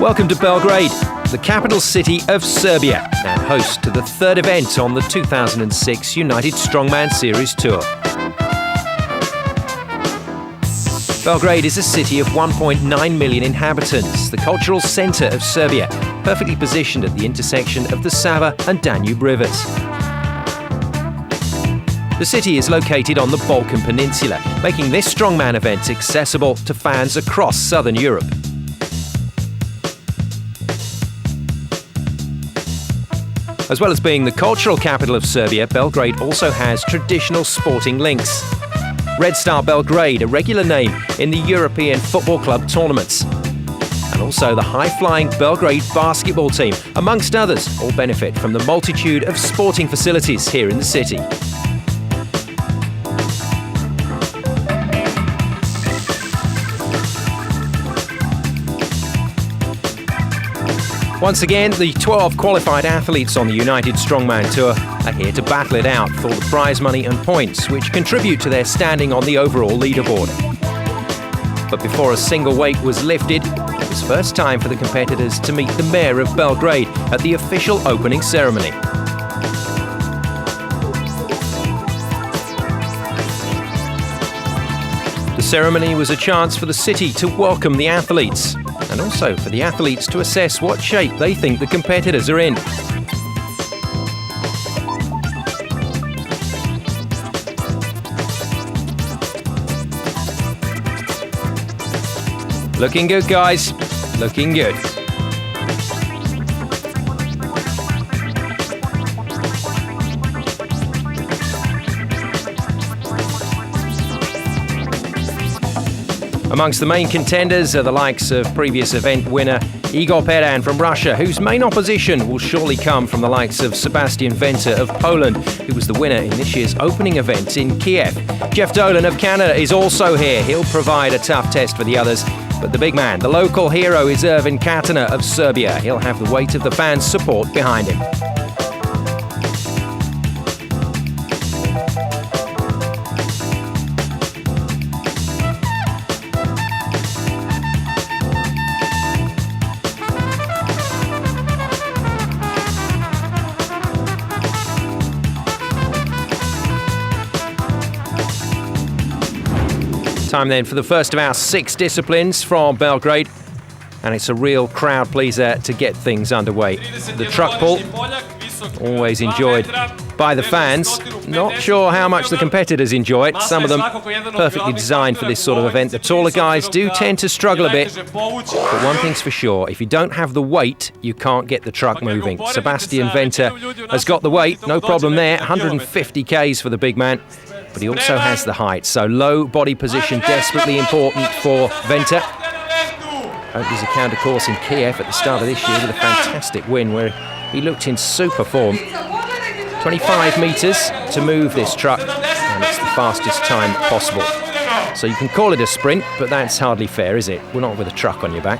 Welcome to Belgrade, the capital city of Serbia, and host to the third event on the 2006 United Strongman Series Tour. Belgrade is a city of 1.9 million inhabitants, the cultural centre of Serbia, perfectly positioned at the intersection of the Sava and Danube rivers. The city is located on the Balkan Peninsula, making this strongman event accessible to fans across southern Europe. As well as being the cultural capital of Serbia, Belgrade also has traditional sporting links. Red Star Belgrade, a regular name in the European Football Club tournaments. And also the high-flying Belgrade basketball team, amongst others, all benefit from the multitude of sporting facilities here in the city. Once again, the 12 qualified athletes on the United Strongman Tour are here to battle it out for the prize money and points, which contribute to their standing on the overall leaderboard. But before a single weight was lifted, it was first time for the competitors to meet the mayor of Belgrade at the official opening ceremony. The ceremony was a chance for the city to welcome the athletes, and also for the athletes to assess what shape they think the competitors are in. Looking good, guys. Looking good. Amongst the main contenders are the likes of previous event winner Igor Peran from Russia, whose main opposition will surely come from the likes of Sebastian Venter of Poland, who was the winner in this year's opening event in Kiev. Jeff Dolan of Canada is also here. He'll provide a tough test for the others. But the big man, the local hero, is Ervin Katana of Serbia. He'll have the weight of the fans' support behind him. Time then for the first of our 6 disciplines from Belgrade, and it's a real crowd pleaser to get things underway. The truck pull, always enjoyed by the fans. Not sure how much the competitors enjoy it. Some of them perfectly designed for this sort of event. The taller guys do tend to struggle a bit, but one thing's for sure, if you don't have the weight, you can't get the truck moving. Sebastian Venter has got the weight, no problem there, 150 kgs for the big man. But he also has the height, so low body position desperately important for Venter. Opens a counter course in Kiev at the start of this year with a fantastic win where he looked in super form. 25 metres to move this truck, and it's the fastest time possible. So you can call it a sprint, but that's hardly fair, is it? We're not with a truck on your back.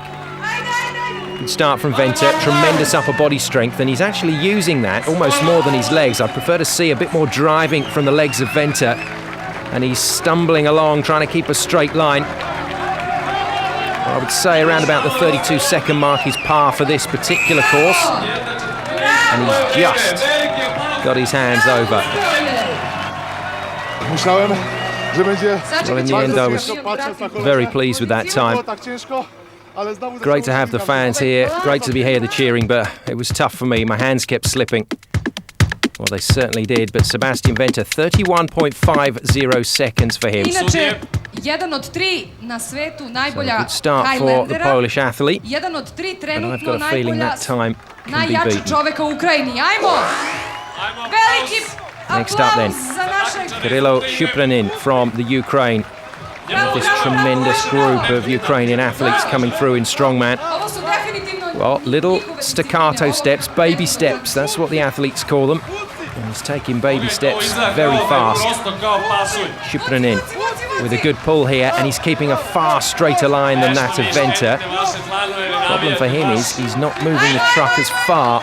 Good start from Venter, tremendous upper body strength, and he's actually using that almost more than his legs. I'd prefer to see a bit more driving from the legs of Venter, and he's stumbling along trying to keep a straight line. I would say around about the 32-second mark is par for this particular course, and he's just got his hands over. Well, in the end I was very pleased with that time. Great to have the fans here, great to be here, the cheering, but it was tough for me. My hands kept slipping. Well, they certainly did, but Sebastian Venter, 31.50 seconds for him. So good start for the Polish athlete, but I've got a feeling that time can be beaten. Next up then, Kirilo Shupranin from the Ukraine. This tremendous group of Ukrainian athletes coming through in strongman. Well, little staccato steps, baby steps, that's what the athletes call them. And he's taking baby steps very fast. Shupranin with a good pull here, and he's keeping a far straighter line than that of Venter. The problem for him is he's not moving the truck as far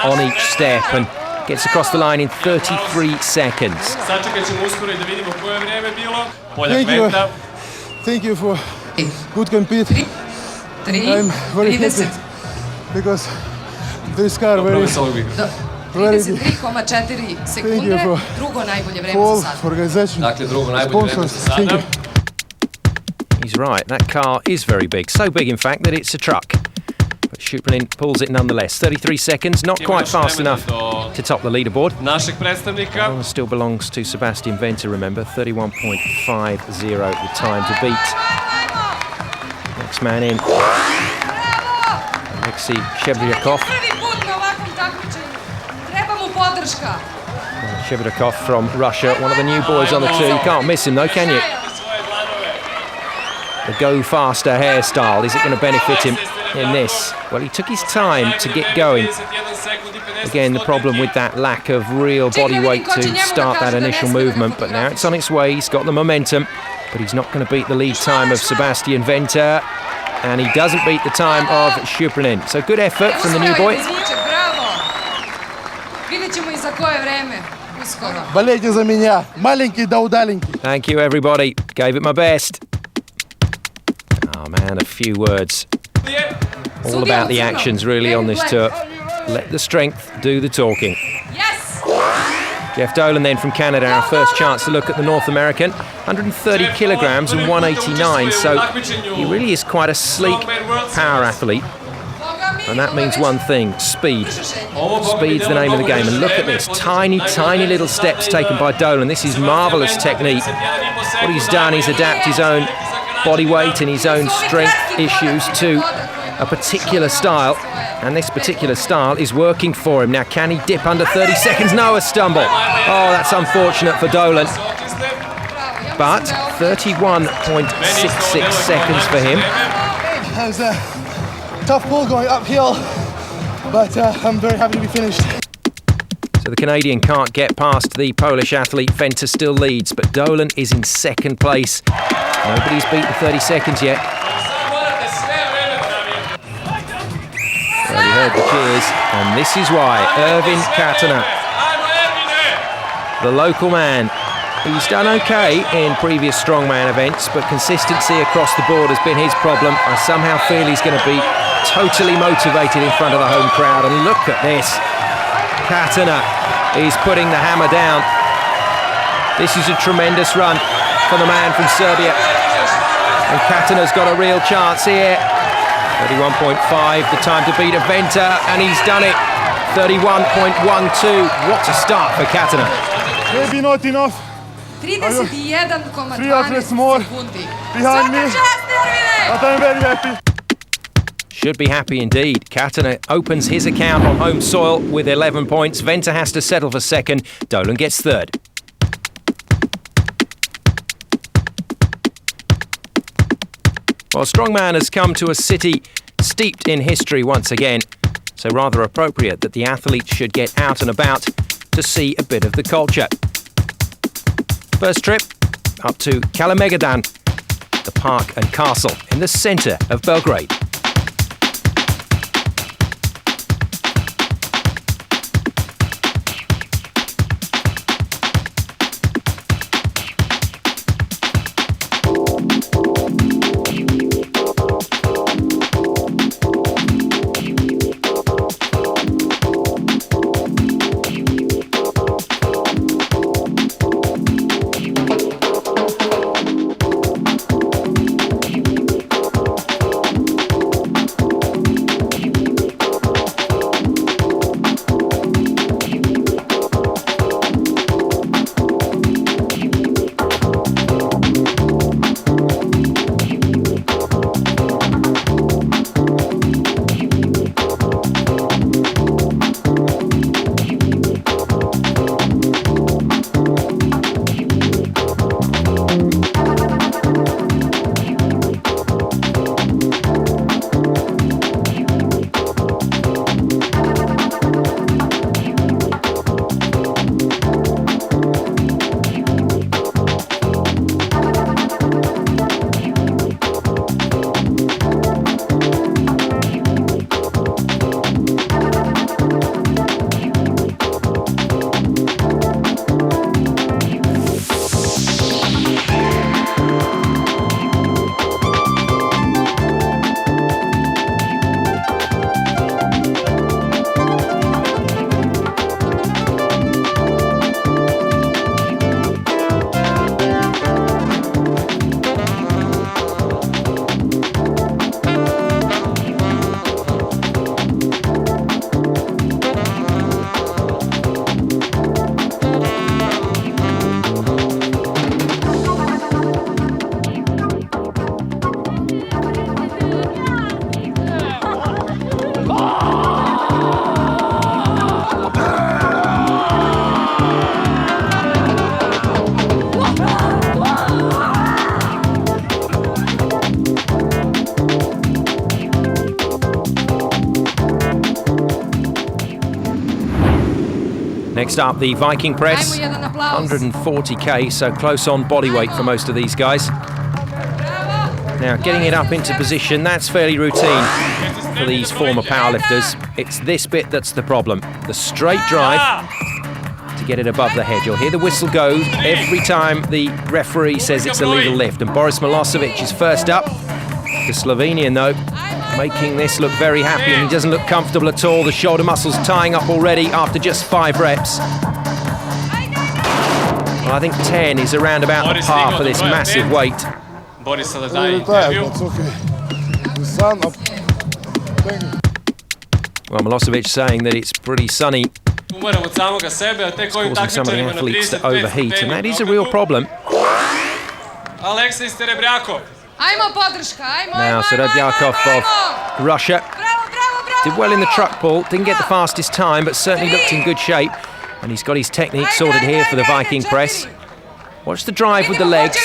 on each step, and gets across the line in 33 seconds. Thank you for good compete. I'm very happy because this car very 33,4 sekunde, drugo najbolje vreme za sada. Organization. Dakle, drugo najbolje vreme za sada. He's right, that car is very big. So big, in fact, that it's a truck. But Schuplin pulls it nonetheless. 33 seconds, not quite fast enough to top the leaderboard. Našeg predstavnika. One still belongs to Sebastian Venter, remember. 31.50 the time to beat. Next man in. Alexei Shebryakov. Shebryakov from Russia, one of the new boys on the two. You can't miss him though, can you? The go faster hairstyle, is it going to benefit him in this? Well, he took his time to get going. Again, the problem with that lack of real body weight to start that initial movement, but now it's on its way. He's got the momentum, but he's not going to beat the lead time of Sebastian Venter, and he doesn't beat the time of Schuplin. So good effort from the new boy. Thank you, everybody. Gave it my best. Oh man, a few words. All about the actions really on this tour. Let the strength do the talking. Yes! Jeff Dolan then from Canada, our first chance to look at the North American. 130 kilograms and 189, so he really is quite a sleek power athlete. And that means one thing, speed. Speed's the name of the game. And look at this, tiny, tiny little steps taken by Dolan. This is marvellous technique. What he's done is adapt his own body weight and his own strength issues to a particular style, and this particular style is working for him. Now, can he dip under 30 seconds? No, a stumble. Oh, that's unfortunate for Dolan. But 31.66 seconds for him. That was a tough pull going uphill, but I'm very happy to be finished. So the Canadian can't get past the Polish athlete. Venter still leads, but Dolan is in second place. Nobody's beaten 30 seconds yet. Well, you heard the cheers, and this is why. Ervin Katana, the local man. He's done okay in previous Strongman events, but consistency across the board has been his problem. I somehow feel he's going to be totally motivated in front of the home crowd. And look at this. Katana is putting the hammer down. This is a tremendous run for the man from Serbia. And Katana's got a real chance here. 31.5, the time to beat a Venter, and he's done it. 31.12. What a start for Katana. Maybe not enough. 31,12 more sekundi. behind me, but I'm very happy. Should be happy indeed. Katana opens his account on home soil with 11 points. Venter has to settle for second. Dolan gets third. Well, Strongman has come to a city steeped in history once again, so rather appropriate that the athletes should get out and about to see a bit of the culture. First trip up to Kalemegdan, the park and castle in the centre of Belgrade. Next up, the Viking press, 140k, so close on body weight for most of these guys. Now, getting it up into position, that's fairly routine for these former powerlifters. It's this bit that's the problem. The straight drive to get it above the head. You'll hear the whistle go every time the referee says it's a legal lift. And Boris Milosevic is first up. The Slovenian, though, making this look very happy, and he doesn't look comfortable at all. The shoulder muscles tying up already after just 5 reps. Well, I think 10 is around about the par for this massive weight. Boris sada daje intervju. Well, Milosevic saying that it's pretty sunny, Umaram od samoga sebe, a tek ovim causing some of the takmičarima na athletes to 35 overheat, and that is a real problem. Aleksej Sterebrakov. Ajmo podrška, ajmo, Now, Serebryakov of Russia did well in the truck pull, didn't get the fastest time, but certainly looked in good shape. And he's got his technique sorted here for the Viking press. Watch the drive with the legs,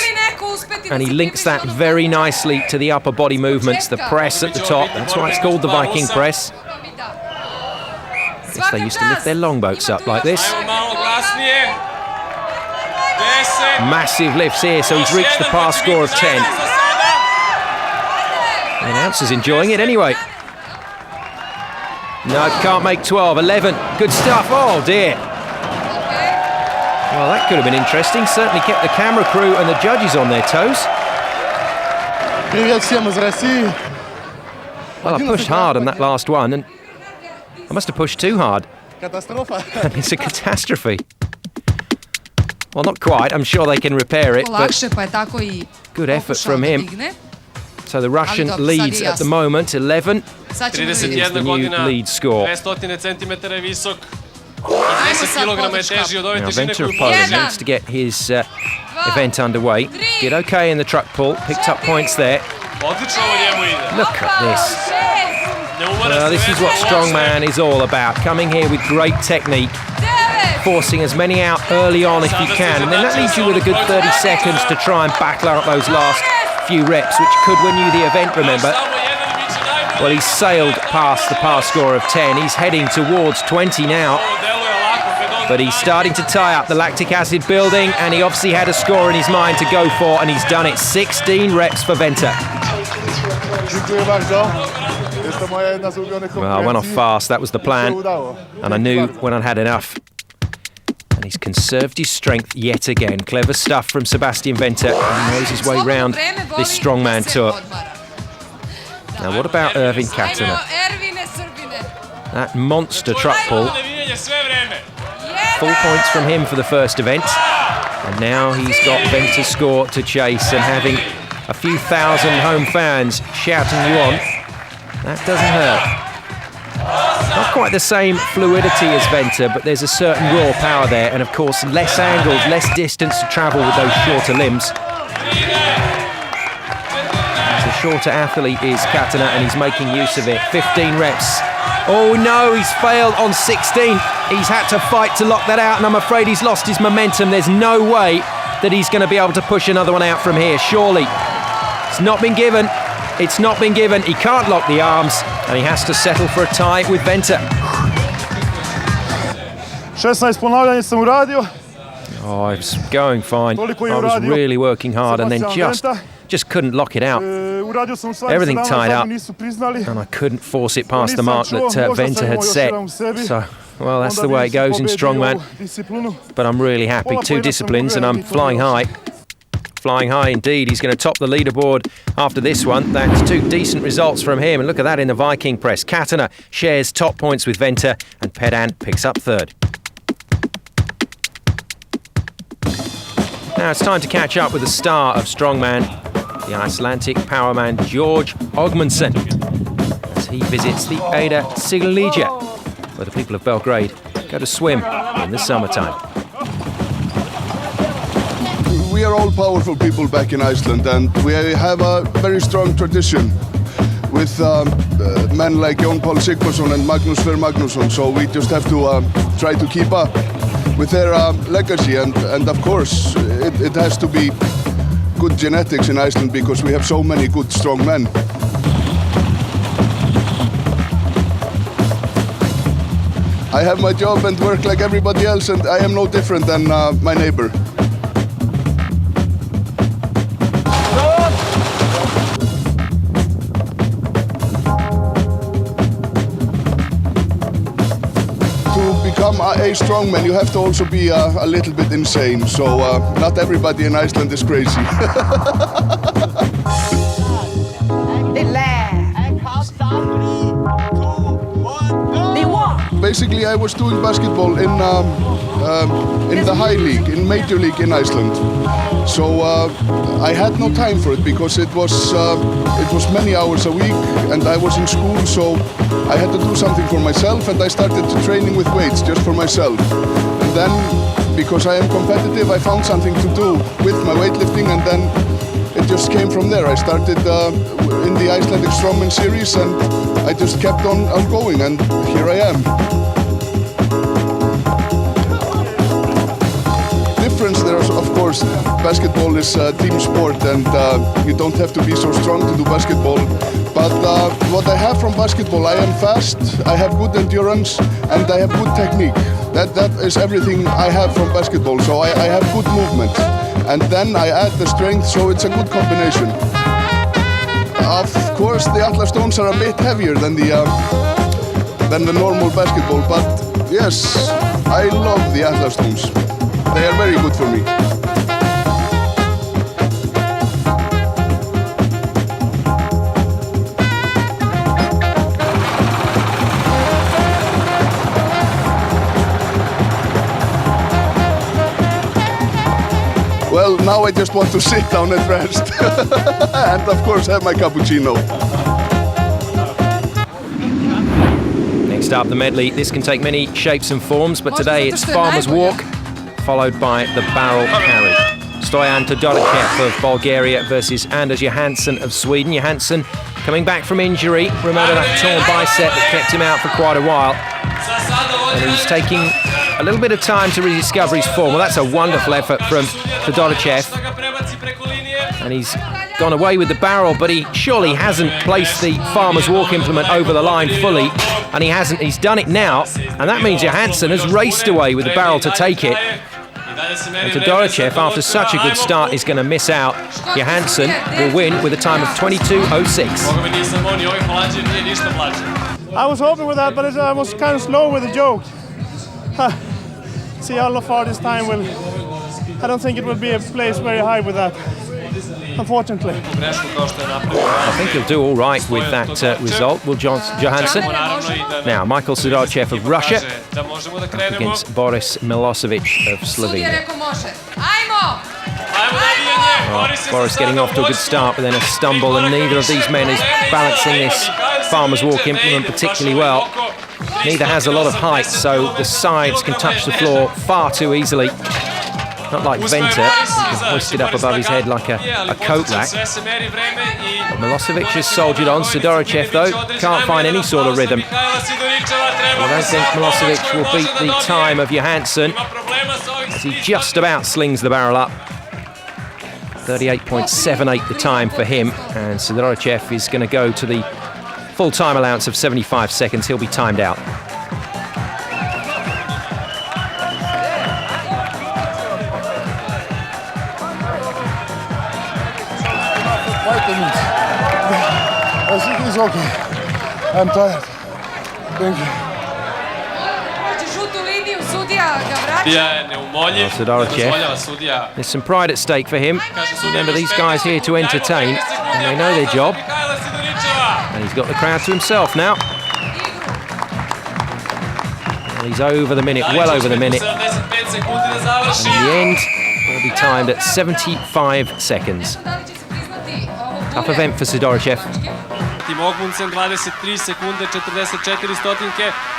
and he links that very nicely to the upper body movements, the press at the top. That's why it's called the Viking press. I guess they used to lift their longboats up like this. Massive lifts here, so he's reached the par score of 10. The announcer's enjoying it anyway. No, can't make 12. 11. Good stuff. Oh, dear. Well, that could have been interesting. Certainly kept the camera crew and the judges on their toes. Well, I pushed hard on that last one, and I must have pushed too hard. And it's a catastrophe. Well, not quite. I'm sure they can repair it, but good effort from him. So the Russian leads at the moment, 11. Is the new lead score. 200 centimetara je visok. 10 kilograma je teži od ove Now, težine Venter of koju Poland polaže. needs to get his event underway. Did okay in the truck pull, picked up points there. Odlično ovo njemu ide. Look at this. Ne umara se This is what Strongman is all about. Coming here with great technique, forcing as many out early on if you can, and then that leaves you with a good 30 seconds to try and battle out those last few reps, which could win you the event, remember. Well, he's sailed past the par score of 10. He's heading towards 20 now. But he's starting to tie up the lactic acid building, and he obviously had a score in his mind to go for, and he's done it. 16 reps for Venter. Well, I went off fast, that was the plan, and I knew when I'd had enough. And he's conserved his strength yet again. Clever stuff from Sebastian Venter. He knows his way round this strongman tour. Now, what about Ervin Katana? That monster truck pull. Full points from him for the first event. And now he's got Venter's score to chase, and having a few thousand home fans shouting you on, that doesn't hurt. Not quite the same fluidity as Venter, but there's a certain raw power there, and of course less angles, less distance to travel with those shorter limbs. The shorter athlete is Katana, and he's making use of it. 15 reps. Oh no, he's failed on 16. He's had to fight to lock that out, and I'm afraid he's lost his momentum. There's no way that he's going to be able to push another one out from here, surely. It's not been given. It's not been given. He can't lock the arms, and he has to settle for a tie with Venter. 16 ponavljanja sam uradio. Oh, I was going fine. I was really working hard, and then just couldn't lock it out. Everything tied up, and I couldn't force it past the mark that Venter had set. So, well, that's the way it goes in Strongman. But I'm really happy. 2 disciplines, and I'm flying high. Flying high indeed. He's going to top the leaderboard after this one. That's 2 decent results from him. And look at that in the Viking press. Katana shares top points with Venter, and Pedant picks up 3rd. Now it's time to catch up with the star of Strongman, the Icelandic powerman George Ogmundsson, as he visits the Ada Siglija, where the people of Belgrade go to swim in the summertime. We are all powerful people back in Iceland, and we have a very strong tradition with men like Jón Páll Sigmarsson and Magnús Fer Magnússon, so we just have to try to keep up with their legacy, and of course it has to be good genetics in Iceland, because we have so many good strong men. I have my job and work like everybody else, and I am no different than my neighbor. To become a strongman, you have to also be a little bit insane. So not everybody in Iceland is crazy. Basically, I was doing basketball in the high league, in major league in Iceland. So I had no time for it because it was many hours a week, and I was in school, so I had to do something for myself, and I started training with weights just for myself. And then, because I am competitive, I found something to do with my weightlifting, and then it just came from there. I started in the Icelandic Strongman series, and I just kept on going, and here I am. Difference there is, of course, basketball is a team sport, and you don't have to be so strong to do basketball. But what I have from basketball, I am fast, I have good endurance, and I have good technique. That is everything I have from basketball. So I have good movement, and then I add the strength, so it's a good combination. Of course, the Atlas stones are a bit heavier than the normal basketball, but yes, I love the Atlas stones. They are very good for me. Well, now I just want to sit down and rest. And of course have my cappuccino. Next up, the medley. This can take many shapes and forms, but today it's farmer's walk, followed by the barrel carry. Stojan Todorovic of Bulgaria versus Anders Johansson of Sweden. Johansson coming back from injury. Remember that torn bicep that kept him out for quite a while. And he's taking a little bit of time to rediscover his form. Well, that's a wonderful effort from Todorovic. And he's gone away with the barrel, but he surely hasn't placed the farmer's walk implement over the line fully. And he hasn't. He's done it now. And that means Johansson has raced away with the barrel to take it. And Todorovic, after such a good start, is going to miss out. Johansson will win with a time of 22:06. I was hoping for that, but I was kind of slow with the joke. See how far this time will. I don't think it will be a place very high with that, unfortunately. I think he'll do all right with that result, will Johansson. Now, Michael Sidorchev of Russia against Boris Milosevic of Slovenia. Oh, Boris getting off to a good start, but then a stumble, and neither of these men is balancing this farmer's walk implement particularly well. Neither has a lot of height, so the sides can touch the floor far too easily. Not like Venter, who can hoist it up above his head like a coat rack. But Milosevic has soldiered on. Sidorchev, though, can't find any sort of rhythm. I don't think Milosevic will beat the time of Johansson, as he just about slings the barrel up. 38.78 the time for him, and Sidorchev is going to go to the full time allowance of 75 seconds. He'll be timed out. I think it's okay. I'm tired. Thank you. Sidorchev. There's some pride at stake for him. Remember, these guys here to entertain, and they know their job. And he's got the crowd to himself now. And he's over the minute, well over the minute. And in the end, will be timed at 75 seconds. Tough event for Sidorchev.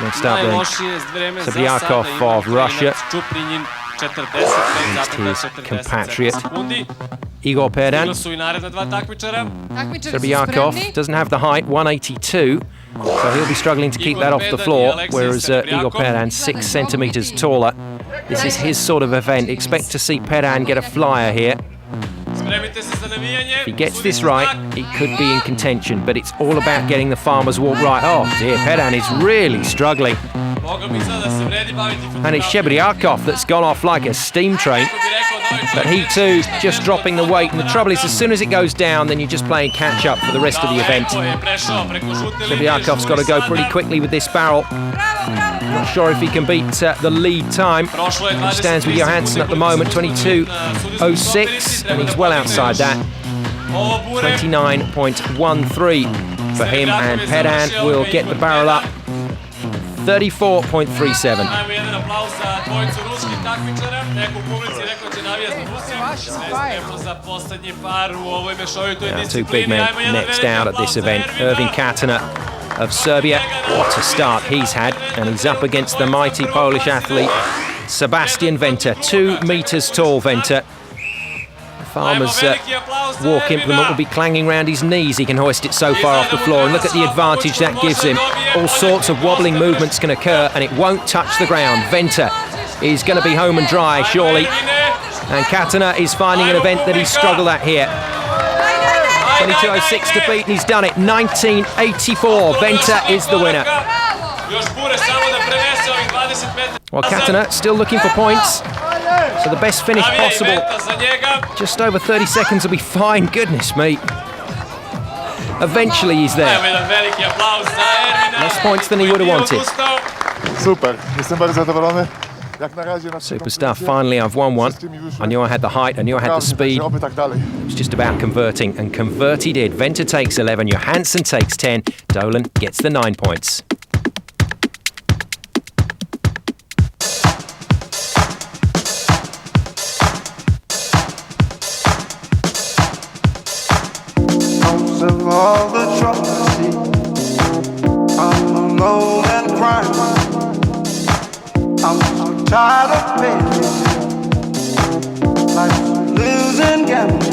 Next up then, Sabriakov of Russia against his compatriot Igor Perdan. Sabriakov doesn't have the height, 182, so he'll be struggling to keep that off the floor, whereas Igor Perdan 6 centimetres taller. This is his sort of event. Expect to see Perdan get a flyer here. If he gets this right, he could be in contention, but it's all about getting the farmer's walk right. Oh dear, Perdan is really struggling. And it's Shebriakov that's gone off like a steam train. But he too just dropping the weight. And the trouble is, as soon as it goes down, then you're just playing catch up for the rest of the event. Shebriakov's got to go pretty quickly with this barrel. Not sure if he can beat the lead time. He stands with Johansson at the moment, 22.06, and he's well outside that. 29.13 for him, and Pedan will get the barrel up. 34.37. Now, two big men next out at this event. Ervin Katana of Serbia. What a start he's had, and he's up against the mighty Polish athlete Sebastian Venter, 2 meters tall. Venter. The farmer's walk implement will be clanging round his knees. He can hoist it so far off the floor, and look at the advantage that gives him. All sorts of wobbling movements can occur, and it won't touch the ground. Venter is going to be home and dry, surely. And Katana is finding an event that he's struggled at here. 22.06 to beat, and he's done it. 19.84. Venter is the winner. Well, Katana still looking for points, so the best finish possible. Just over 30 seconds will be fine. Goodness me. Eventually he's there. Less points than he would have wanted. Super, jestem bardzo zadowolony. Super stuff. Finally, I've won one. I knew I had the height, I knew I had the speed. It was just about converting, and convert he did. Venter takes 11, Johansson takes 10, Dolan gets the 9 points. Of all the trouble I see, I'm alone and crying. I'm so tired of paying. Life's losing gambling.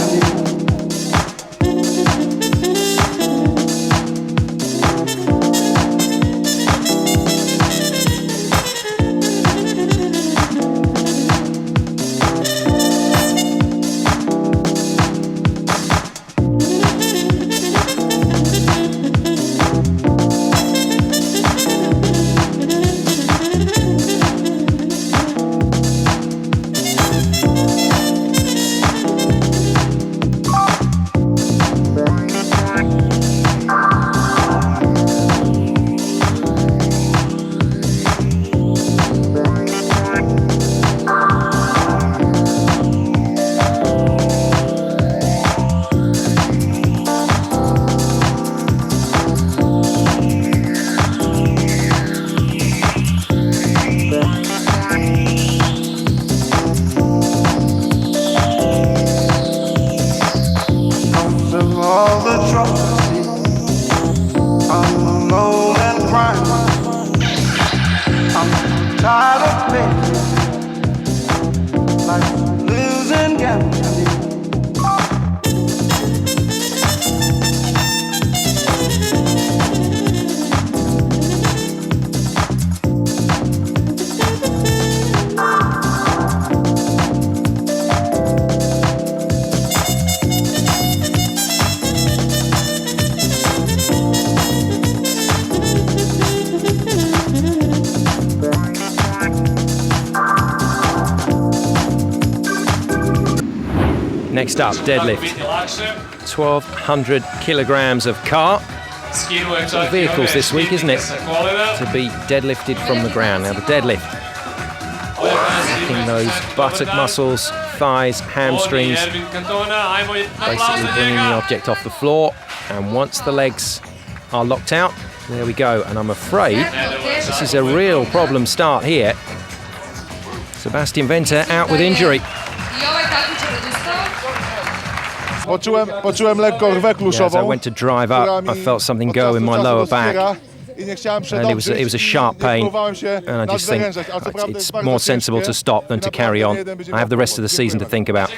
Next up, deadlift. 1,200 kilograms of car. Sort of vehicles this week, isn't it? To be deadlifted from the ground. Now the deadlift, working those buttock muscles, thighs, hamstrings, basically bringing the object off the floor. And once the legs are locked out, there we go. And I'm afraid this is a real problem start here. Sebastian Venter out with injury. Poczułem lekko rwę kluszową. As I went to drive up, I felt something go in my lower back. And it was a sharp pain, and I just think it's more sensible to stop than to carry on. I have the rest of the season to think about.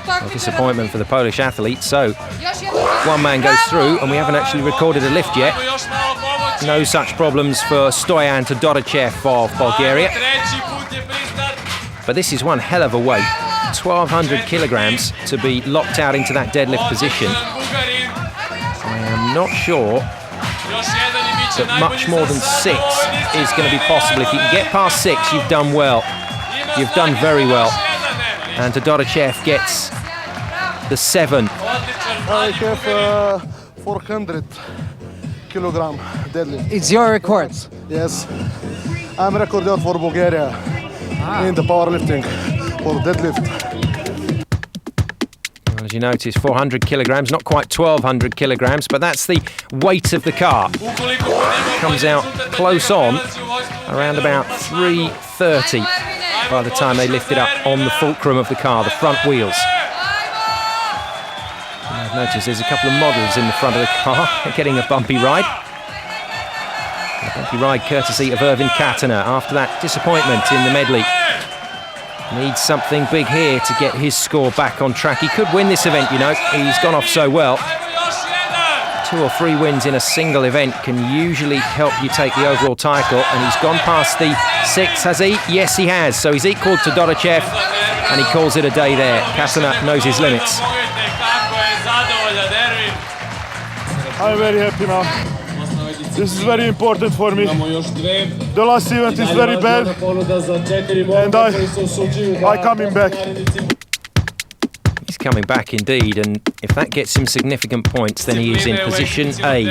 A disappointment for the Polish athlete. So one man goes through, and we haven't actually recorded a lift yet. No such problems for Stoyan Todorochev of Bulgaria. But this is one hell of a weight. 1,200 kilograms to be locked out into that deadlift position. I am not sure that much more than 6 is going to be possible. If you can get past 6, you've done well. You've done very well. And Todorovic gets the 7. I have 400 kilogram deadlift. It's your record. Yes, I'm record out for Bulgaria in the powerlifting for deadlift. Well, as you notice, 400 kilograms, not quite 1,200 kilograms, but that's the weight of the car. Comes out close on, around about 330 by the time they lift it up on the fulcrum of the car, the front wheels. And I've noticed there's a couple of models in the front of the car getting a bumpy ride. A bumpy ride courtesy of Irvin Katana after that disappointment in the medley. Needs something big here to get his score back on track. He could win this event, you know. He's gone off so well. 2 or 3 wins in a single event can usually help you take the overall title, and he's gone past the 6, has he? Yes, he has. So he's equal to Todorovic, and he calls it a day there. Katana knows his limits. I'm very happy now. This is very important for me. The last event is very bad, and I'm coming back. He's coming back indeed, and if that gets him significant points, then he is in position A,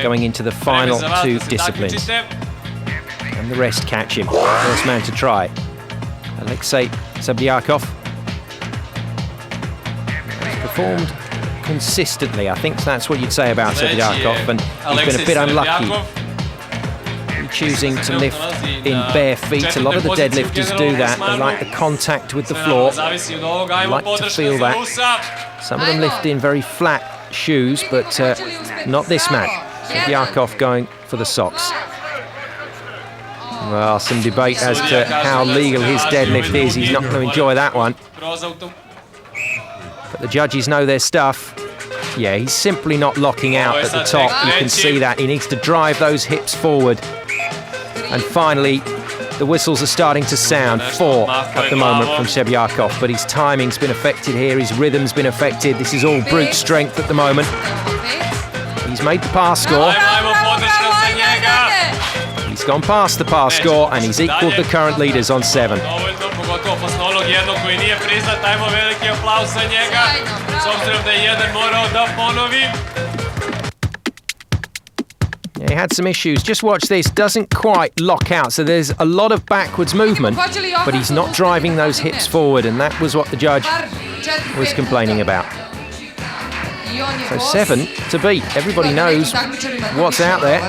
going into the final 2 disciplines. And the rest catch him. First man to try. Alexei Sabliakov has performed consistently. I think that's what you'd say about Sabliakov, and he's been a bit unlucky. Choosing to lift in bare feet. A lot of the deadlifters do that. They like the contact with the floor. They like to feel that. Some of them lift in very flat shoes, but not this man. Sabliakov going for the socks. Well, some debate as to how legal his deadlift is. He's not going to enjoy that one. But the judges know their stuff. Yeah, he's simply not locking out at the top. You can see that. He needs to drive those hips forward. And finally, the whistles are starting to sound. 4 at the moment from Sabliakov, but his timing's been affected here. His rhythm's been affected. This is all brute strength at the moment. He's made the pass score. He's gone past the pass score, and he's equalled the current leaders on 7. Yeah, he had some issues. Just watch this. Doesn't quite lock out, so there's a lot of backwards movement, but he's not driving those hips forward, and that was what the judge was complaining about. So 7 to beat. Everybody knows what's out there.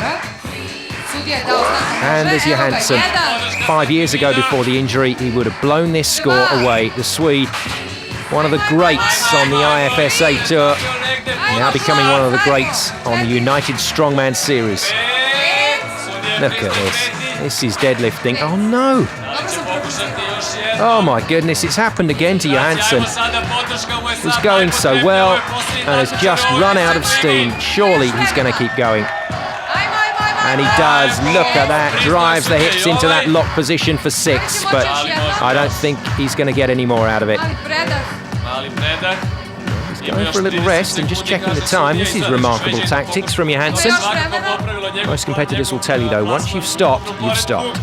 And there's Johansson. 5 years ago, before the injury, he would have blown this score away. The Swede, one of the greats on the IFSA Tour, now becoming one of the greats on the United Strongman Series. Look at this. This is deadlifting. Oh no! Oh my goodness, it's happened again to Johansson. Was going so well and has just run out of steam. Surely he's going to keep going. And he does. Look at that. Drives the hips into that lock position for 6, but I don't think he's going to get any more out of it. He's going for a little rest and just checking the time. This is remarkable tactics from Johansson. Most competitors will tell you, though, once you've stopped, you've stopped.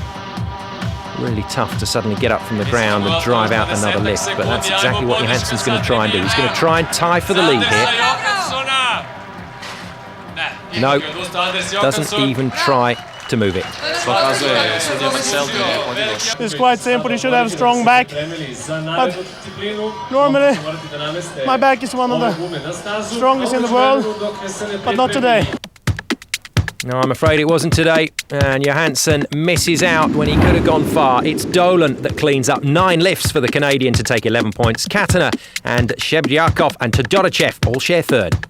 Really tough to suddenly get up from the ground and drive out another lift, but that's exactly what Johansson's going to try and do. He's going to try and tie for the lead here. No, doesn't even try to move it. It's quite simple. You should have a strong back. But normally, my back is one of the strongest in the world, but not today. No, I'm afraid it wasn't today, and Johansson misses out when he could have gone far. It's Dolan that cleans up 9 lifts for the Canadian to take 11 points. Katana and Sabliakov and Todorovic all share 3rd.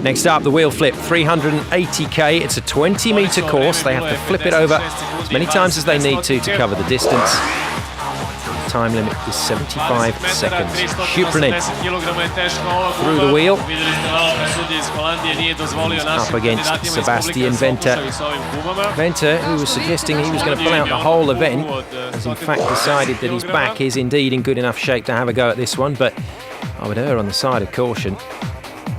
Next up, the wheel flip, 380k. It's a 20-meter course. They have to flip it over as many times as they need to cover the distance. Time limit is 75 seconds. Šuprinin through the wheel. Up against Sebastian Venter. Venter, who was suggesting he was going to pull out the whole event, has in fact decided that his back is indeed in good enough shape to have a go at this one, but I would err on the side of caution.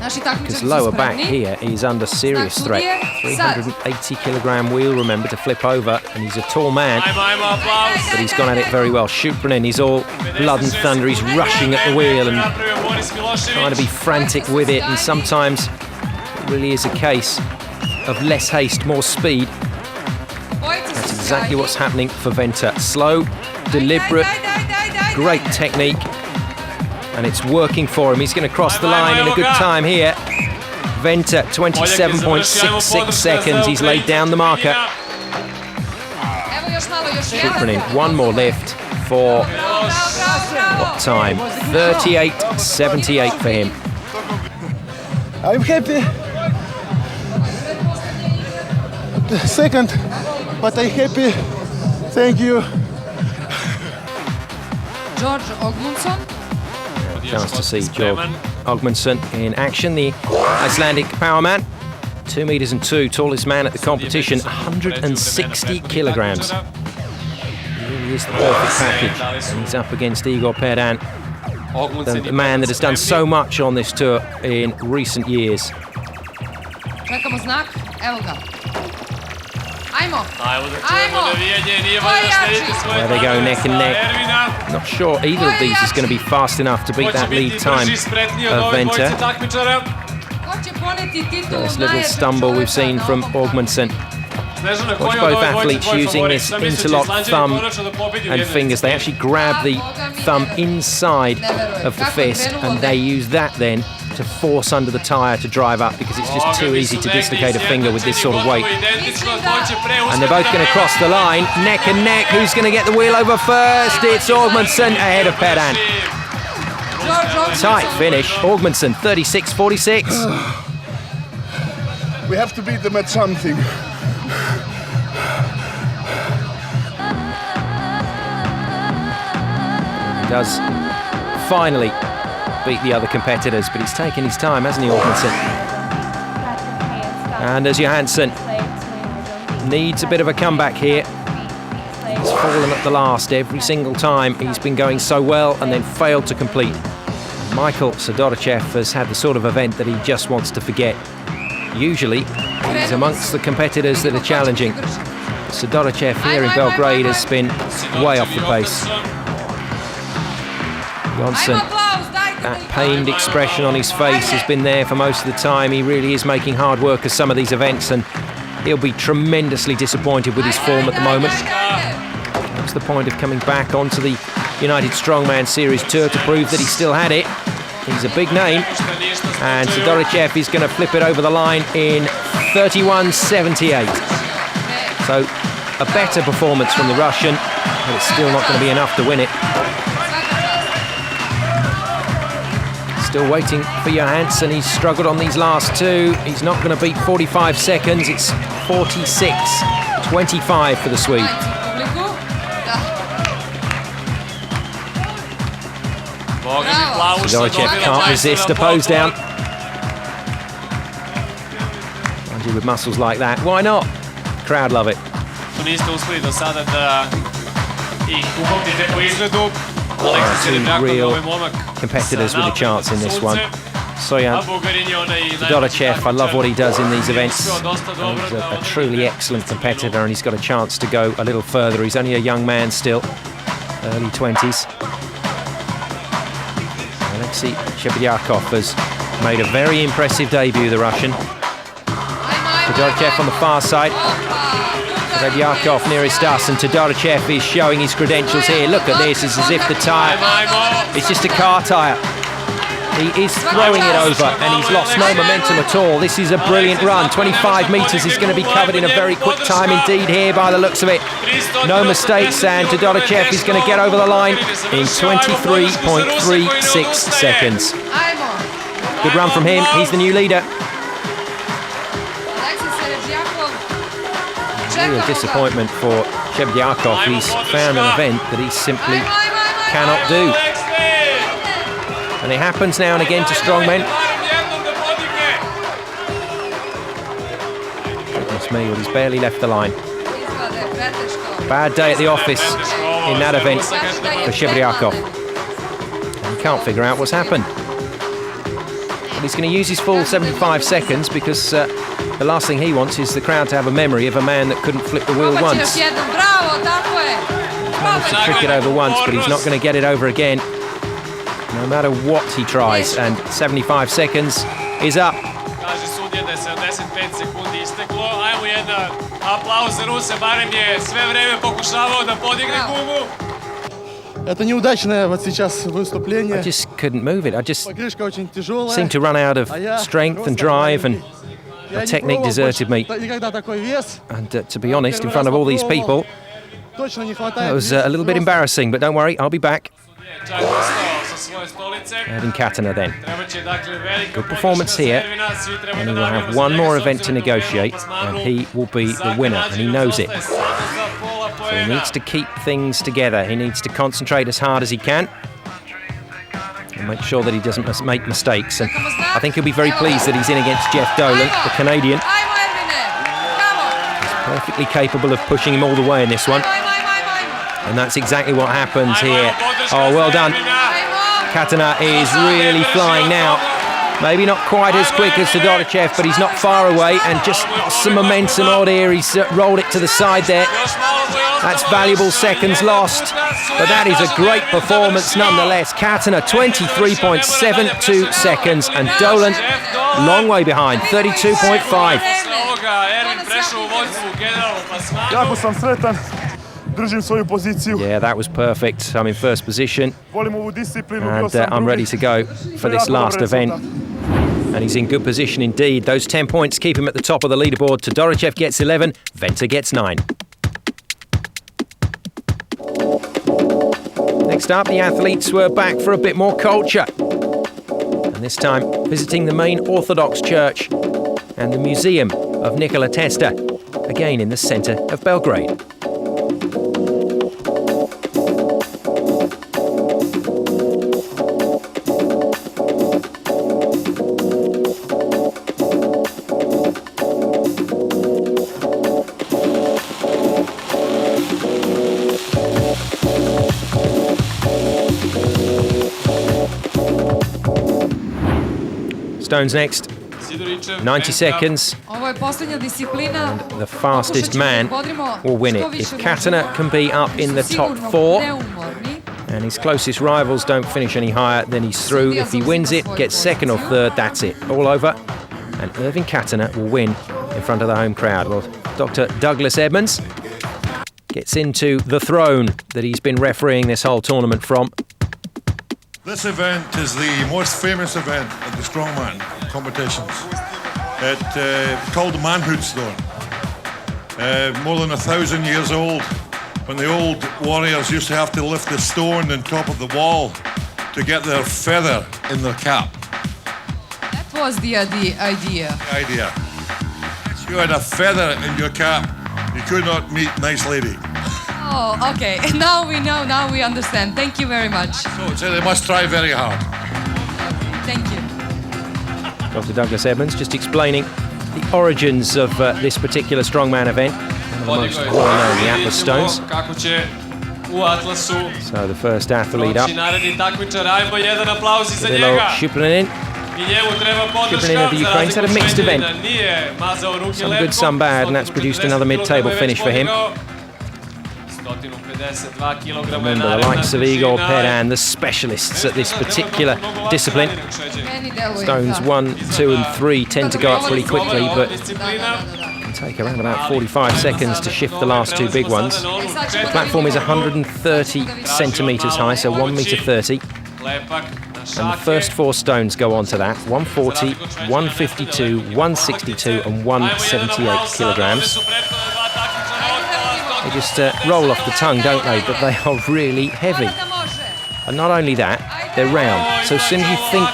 His lower back here is under serious threat. 380-kilogram wheel, remember, to flip over, and he's a tall man, but he's gone at it very well. Šuprinin, he's all blood and thunder. He's rushing at the wheel and trying to be frantic with it, and sometimes it really is a case of less haste, more speed. That's exactly what's happening for Venter. Slow, deliberate, great technique. And it's working for him. He's going to cross the line in a good time here. Venter, 27.66 seconds. He's laid down the marker. Šuprinin, one more lift for what time? 38.78 for him. I'm happy. Second, but I'm happy. Thank you. George Ogmundsson. Chance to see Georg Ogmundsson in action, the Icelandic power man. 2 meters and 2, tallest man at the competition, 160 kilograms. He really is the perfect package. And he's up against Igor Perdan, the man that has done so much on this tour in recent years. Čekamo znak, evo ga. Ajmo! There they go, neck and neck. Not sure either of these is going to be fast enough to beat that lead time of Venter. First little stumble we've seen from Ogmundsson. Watch both athletes using this interlocked thumb and fingers. They actually grab the thumb inside of the fist, and they use that then to force under the tyre to drive up, because it's just too easy to dislocate a finger with this sort of weight. And they're both going to cross the line, neck and neck. Who's going to get the wheel over first? It's Ogmundsson ahead of Perdan. Tight finish. Ogmundsson, 36.46. We have to beat them at something. He does finally beat the other competitors, but he's taken his time, hasn't he, Ogmundsson? And as Johansson needs a bit of a comeback here. He's fallen at the last every single time. He's been going so well and then failed to complete. Michael Sidoricev has had the sort of event that he just wants to forget. Usually, he's amongst the competitors that are challenging. Sidoricev here in Belgrade has been way off the pace. Johansson, that pained expression on his face has been there for most of the time. He really is making hard work of some of these events, and he'll be tremendously disappointed with his form at the moment. That's the point of coming back onto the United Strongman Series Tour, to prove that he still had it. He's a big name, and Sidoricev is going to flip it over the line in 31.78. So a better performance from the Russian, but it's still not going to be enough to win it. Still waiting for Johansson. He's struggled on these last two. He's not going to beat 45 seconds. It's 46-25 for the Swede. Sidoricev can't resist a pose down. And with muscles like that, why not? Crowd love it. Two real competitors with a chance in this one. Stojan Sidoricev, I love what he does in these events. He's a truly excellent competitor, and he's got a chance to go a little further. He's only a young man still, early 20s. Alexei Shebedyakov has made a very impressive debut, the Russian. Sidoricev on the far side. Shebedyakov nearest us, and Sidoricev is showing his credentials here. Look at this, it's as if the tyre, it's just a car tyre. He is throwing it over, and he's lost no momentum at all. This is a brilliant run. 25 metres is going to be covered in a very quick time indeed here by the looks of it. No mistakes, and Sidoricev is going to get over the line in 23.36 seconds. Good run from him. He's the new leader. Real disappointment for Shebedyakov. He's found an event that he simply cannot do. And it happens now and again to strongmen. Goodness me, well, he's barely left the line. Bad day at the office in that event for Shebedyakov. And he can't figure out what's happened. But he's going to use his full 75 seconds because the last thing he wants is the crowd to have a memory of a man that couldn't flip the wheel once. He's managed to trick it over once, but he's not going to get it over again, no matter what he tries. And 75 seconds is up. I just couldn't move it. I just seemed to run out of strength and drive, and my technique deserted me. And to be honest, in front of all these people, that was a little bit embarrassing, but don't worry, I'll be back. Ervin Katana then. Good performance here, and he will have one more event to negotiate, and he will be the winner, and he knows it. So he needs to keep things together. He needs to concentrate as hard as he can and make sure that he doesn't make mistakes. And I think he'll be very pleased that he's in against Jeff Dolan, the Canadian. He's perfectly capable of pushing him all the way in this one. And that's exactly what happens here. Oh, well done. Katana is really flying now. Maybe not quite as quick as Sidoricev, but he's not far away, and just lost some momentum out here. He's rolled it to the side there. That's valuable seconds lost, but that is a great performance nonetheless. Katana 23.72 seconds, and Dolan long way behind, 32.5. Yeah, that was perfect. I'm in first position, and I'm ready to go for this last event. And he's in good position indeed. Those 10 points keep him at the top of the leaderboard. Sidoricev gets 11, Venter gets 9. Next up, the athletes were back for a bit more culture. And this time, visiting the main Orthodox church and the museum of Nikola Tesla, again in the centre of Belgrade. Stones next, 90 seconds, and the fastest man will win it. If Katana can be up in the top 4 and his closest rivals don't finish any higher, then he's through. If he wins it, gets second or third, that's it, all over. And Ervin Katana will win in front of the home crowd. Well, Dr. Douglas Edmonds gets into the throne that he's been refereeing this whole tournament from. This event is the most famous event at the Strongman competitions. It's called the Manhood Stone. More than 1,000 years old, when the old warriors used to have to lift the stone on top of the wall to get their feather in their cap. was the idea? Idea. You had a feather in your cap. You could not meet nice lady. Oh, okay. Now we know, now we understand. Thank you very much. So they must try very hard. Thank you. Dr. Douglas Edmonds just explaining the origins of this particular strongman event. One of the most well-known, the Atlas Stones. So the first athlete up. Kirill Shuplinin. Shuplinin of the Ukraine's had a mixed event. Some good, some bad, and that's produced another mid-table finish for him. Remember, the likes of Igor Pedan, the specialists at this particular discipline. Stones 1, 2 and 3 tend to go up pretty quickly, but can take around about 45 seconds to shift the last two big ones. The platform is 130 centimetres high, so 1.30 m. And the first four stones go onto that: 140, 152, 162 and 178 kilograms. They just roll off the tongue, don't they? But they are really heavy. And not only that, they're round. So as soon as you think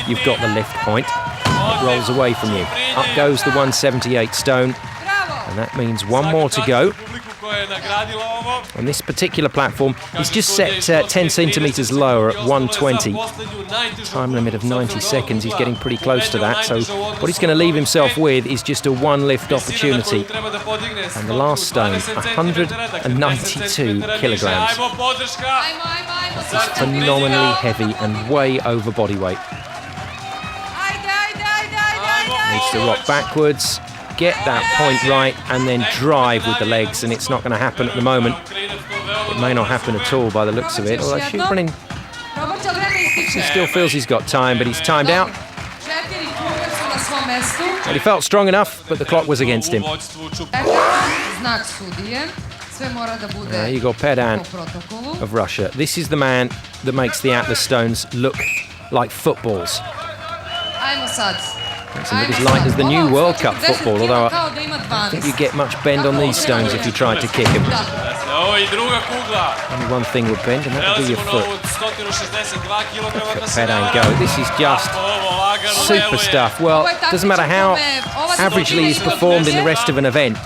you've got the lift point, it rolls away from you. Up goes the 178 stone. And that means one more to go. On this particular platform, he's just set 10 centimetres lower at 120. Time limit of 90 seconds, he's getting pretty close to that. So what he's going to leave himself with is just a one lift opportunity. And the last stone, 192 kilograms. That's phenomenally heavy and way over body weight. Needs to rock backwards, get that point right, and then drive with the legs, and it's not going to happen at the moment. It may not happen at all by the looks of it, although Shuplinin still feels he's got time, but he's timed out. And he felt strong enough, but the clock was against him. Igor Pedan of Russia. This is the man that makes the Atlas Stones look like footballs. Makes him look as light as the new World Cup football, although I don't think you get much bend on these stones if you tried to kick him. Only one thing would bend, and that would be your foot. Look at Pedan go. This is just super stuff. Well, it doesn't matter how averagely he's performed in the rest of an event,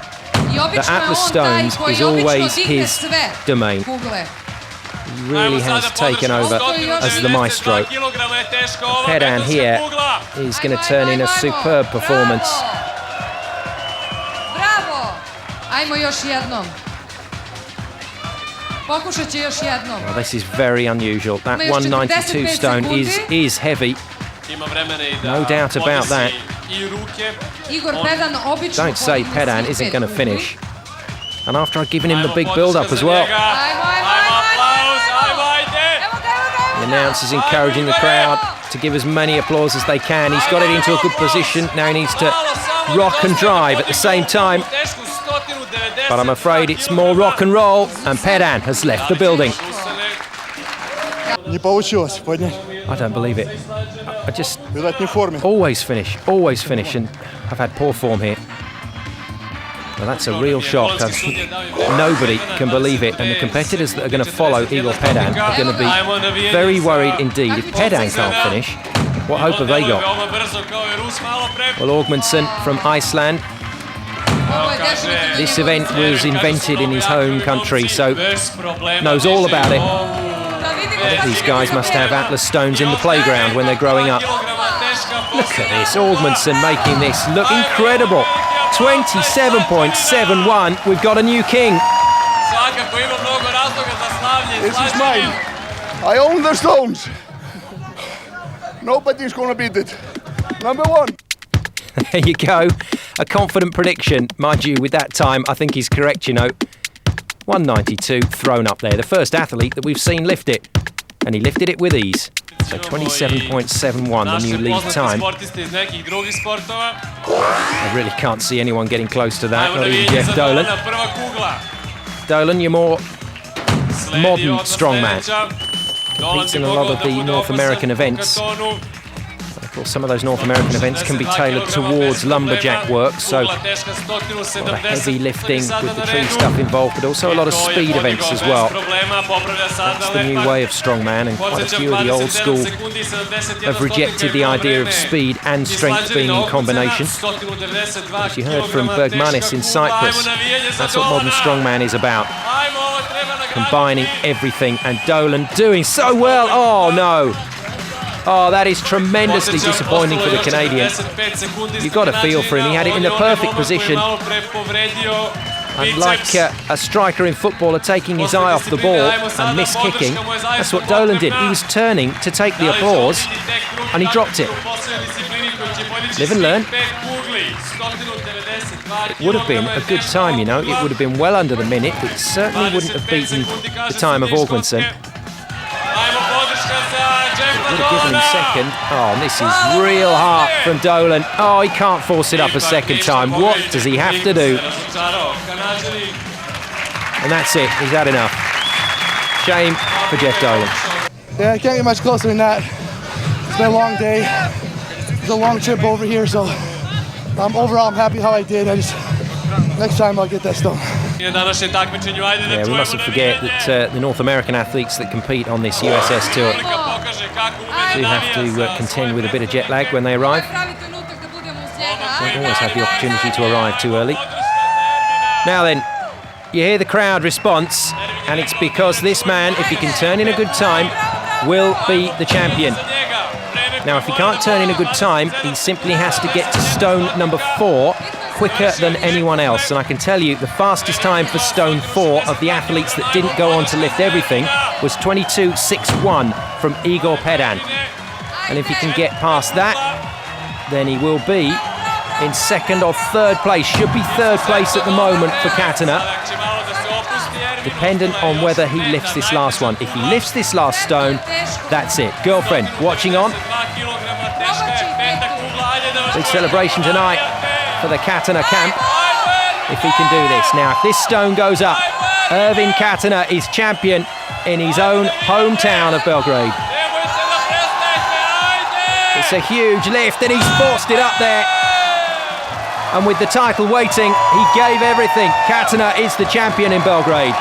the Atlas Stones is always his domain. He really has taken over as the maestro. Pedan here is going to turn in a superb performance. Well, this is very unusual. That 192 stone is heavy. No doubt about that. Don't say Pedan isn't going to finish. And after I've given him the big build-up as well. The announcer's encouraging the crowd to give as many applause as they can. He's got it into a good position. Now he needs to rock and drive at the same time. But I'm afraid it's more rock and roll, and Pedan has left the building. I don't believe it. I just always finish, and I've had poor form here. Well, that's a real shock. Nobody can believe it, and the competitors that are going to follow Igor Pedan are going to be very worried indeed. If Pedan can't finish, what hope have they got? Well, Augmundsson from Iceland. This event was invented in his home country, so knows all about it. I think these guys must have Atlas Stones in the playground when they're growing up. Look at this, Augmundsson making this look incredible. 27.71, we've got a new king. This is mine. I own the stones. Nobody's going to beat it. Number one. There you go. A confident prediction. Mind you, with that time, I think he's correct, you know. 192 thrown up there. The first athlete that we've seen lift it. And he lifted it with ease. So 27.71, the new league time. I really can't see anyone getting close to that, not even Jeff Dolan. Dolan, you're more modern strongman. Competes in a lot of the North American events. I course, some of those North American events can be tailored towards lumberjack work, so a lot of heavy lifting with the tree stuff involved, but also a lot of speed events as well. That's the new way of strongman, and quite a few of the old school have rejected the idea of speed and strength being in combination. As you heard from Bergmanis in Cyprus, that's what modern strongman is about. Combining everything, and Dolan doing so well. Oh no! Oh, that is tremendously disappointing for the Canadian. You've got to feel for him. He had it in the perfect position. And like a striker in football taking his eye off the ball and miss-kicking, that's what Dolan did. He was turning to take the applause, and he dropped it. Live and learn. It would have been a good time, you know. It would have been well under the minute. It certainly wouldn't have beaten the time of Augmanson. Would have given him second. Oh, and this is real heart from Dolan. Oh, he can't force it up a second time. What does he have to do? And that's it. He's had enough. Shame for Jeff Dolan. Yeah, I can't get much closer than that. It's been a long day. It's a long trip over here, so overall I'm happy how I did. Next time I'll get that stone. Yeah, we mustn't forget that the North American athletes that compete on this USS tour do have to contend with a bit of jet lag when they arrive. Don't always have the opportunity to arrive too early. Now then, you hear the crowd response, and it's because this man, if he can turn in a good time, will be the champion. Now, if he can't turn in a good time, he simply has to get to stone number 4 quicker than anyone else. And I can tell you, the fastest time for stone 4 of the athletes that didn't go on to lift everything was 22.61 from Igor Pedan. And if he can get past that, then he will be in second or third place. Should be third place at the moment for Katana, dependent on whether he lifts this last one. If he lifts this last stone, that's it. Girlfriend watching on. Big celebration tonight for the Katana camp, if he can do this. Now, if this stone goes up, Ervin Katana is champion in his own hometown of Belgrade. It's a huge lift, and he's forced it up there. And with the title waiting, he gave everything. Katana is the champion in Belgrade.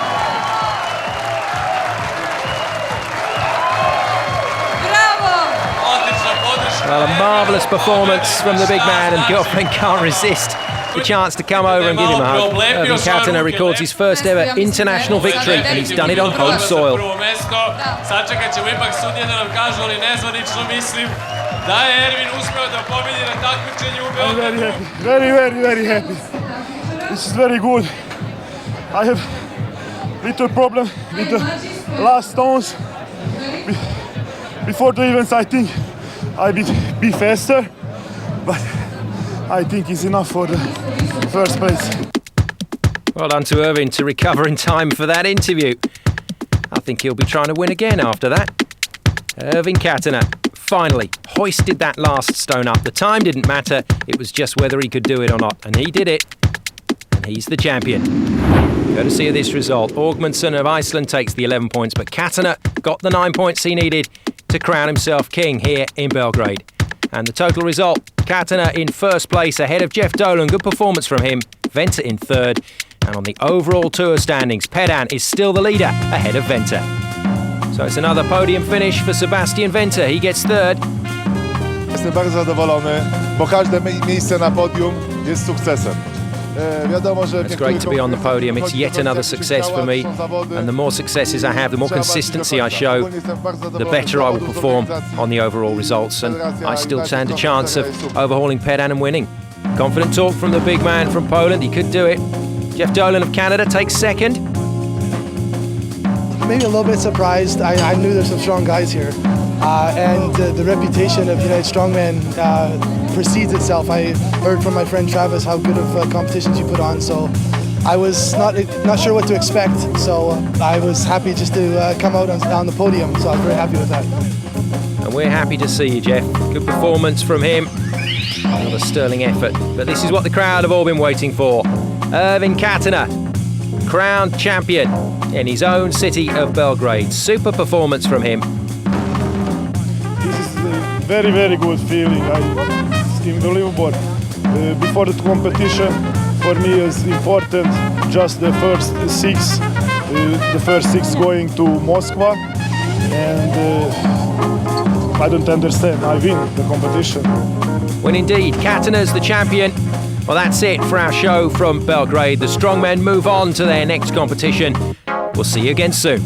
Well, a marvellous performance from the big man, and girlfriend can't resist the chance to come over and give him a hug. Ervin Katana records his first ever international victory, and he's done it on home soil. I'm very happy, very happy. This is very good. I have little problem with the last stones. Before the events, I think I will be faster, but I think it's enough for the first place. Well done to Ervin to recover in time for that interview. I think he'll be trying to win again after that. Ervin Katana finally hoisted that last stone up. The time didn't matter, it was just whether he could do it or not, and he did it, and he's the champion. Courtesy of this result, Augmanson of Iceland takes the 11 points, but Katana got the 9 points he needed to crown himself king here in Belgrade. And the total result, Katana in first place ahead of Jeff Dolan. Good performance from him. Venter in third. And on the overall tour standings, Pedan is still the leader ahead of Venter. So it's another podium finish for Sebastian Venter. He gets third. Jestem bardzo zadowolony, bo każde miejsce na podium jest sukcesem. It's great to be on the podium. It's yet another success for me. And the more successes I have, the more consistency I show, the better I will perform on the overall results. And I still stand a chance of overhauling Pedan and winning. Confident talk from the big man from Poland. He could do it. Jeff Dolan of Canada takes second. Maybe a little bit surprised. I knew there's some strong guys here. And the reputation of United Strongman precedes itself. I heard from my friend Travis how good of competitions you put on, so I was not sure what to expect. So I was happy just to come out on the podium. So I was very happy with that. And we're happy to see you, Jeff. Good performance from him. Another sterling effort. But this is what the crowd have all been waiting for. Ervin Katana, crowned champion in his own city of Belgrade. Super performance from him. This is very, very good feeling. It's unbelievable. Before the competition, for me is important just the first six. The first six going to Moscow, and I don't understand. I win the competition. When indeed Katana's the champion. Well, that's it for our show from Belgrade. The strongmen move on to their next competition. We'll see you again soon.